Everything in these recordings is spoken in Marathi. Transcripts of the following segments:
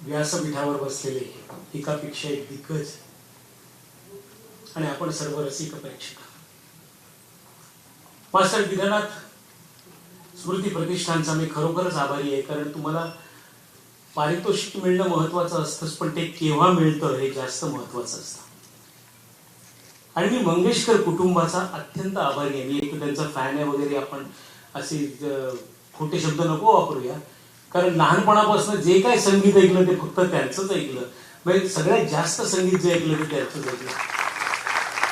व्यासपीठावर बसलेले एकापेक्षा एक दिग्गज आणि आपण सर्व रसिक प्रेक्षक. मास्टर दीनानाथ स्मृती प्रतिष्ठानचा मी खरोखरच आभारी आहे, कारण तुम्हाला पारितोषिक मिळणं महत्वाचं असतंच, पण ते केव्हा मिळतं हे जास्त महत्वाचं असतं. आणि मी मंगेशकर कुटुंबाचा अत्यंत आभारी आहे. मी एक त्यांचा फॅन आहे वगैरे, आपण असे खोटे शब्द नको वापरूया, कारण लहानपणापासून जे काय संगीत ऐकलं ते फक्त त्यांचंच ऐकलं. म्हणजे सगळ्यात जास्त संगीत जे ऐकलं ते त्यांचंच ऐकलं.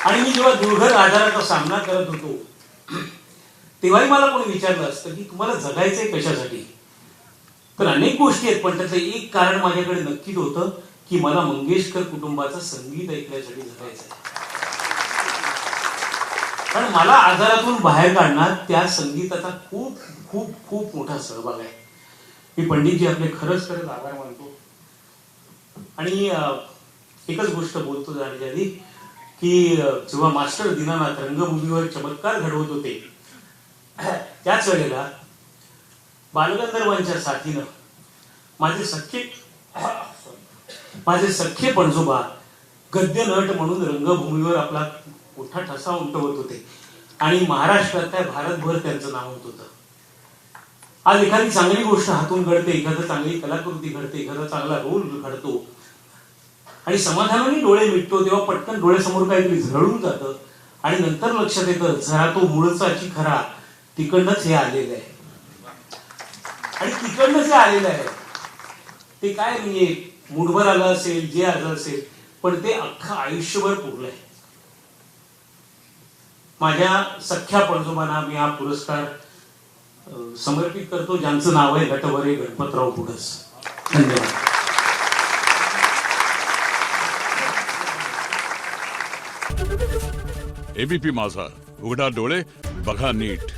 आणि मी जेव्हा दुर्धर आजाराचा सामना करत होतो तेव्हाही मला कोणी विचारलं असतं की तुम्हाला जगायचंय कशासाठी, तर अनेक गोष्टी आहेत, पण त्याचं एक कारण माझ्याकडे नक्कीच होतं की मला मंगेशकर कुटुंबाचं संगीत ऐकण्यासाठी जगायचंय. कारण मला आजारातून बाहेर काढण्यात त्या संगीताचा खूप खूप खूप मोठा सहभाग आहे. मी पंडितजी आपले खरंच खरंच आभार मानतो. आणि एकच गोष्ट बोलतो जाण्याच्या आधी की जेव्हा मास्टर दीनानाथ रंगभूमीवर चमत्कार घडवत होते त्याच वेळेला बालगंधर्वांच्या साथीनं माझे सख्खे पणजोबा गद्य नट म्हणून रंगभूमीवर आपला मोठा ठसा उमटवत होते आणि महाराष्ट्रात त्या भारतभर त्यांचं नाव होत होतं. आज एखादी चांगली गोष्ट हातून घडते, एखादी चांगली कलाकृती घडते, एखादा चांगला रोल घडतो आणि समाधानाने डोळे मिटतो, तेव्हा पटकन डोळ्यासमोर काहीतरी झळून जातं आणि नंतर लक्षात येतं जरा तो मूळचाची खरा तिकडनंच हे आलेलं आहे. आणि तिकडनं जे आलेलं आहे ते काय म्हणजे मूठभर आलं असेल, जे आलं असेल, पण ते अख्खं आयुष्यभर पुरलंय. माझ्या सख्या पणजोबांना मी हा पुरस्कार समर्पित करतो, ज्यांचं नाव आहे नटवरे गणपतराव पुढस. धन्यवाद. एबीपी माझा, उघडा डोळे बघा नीट.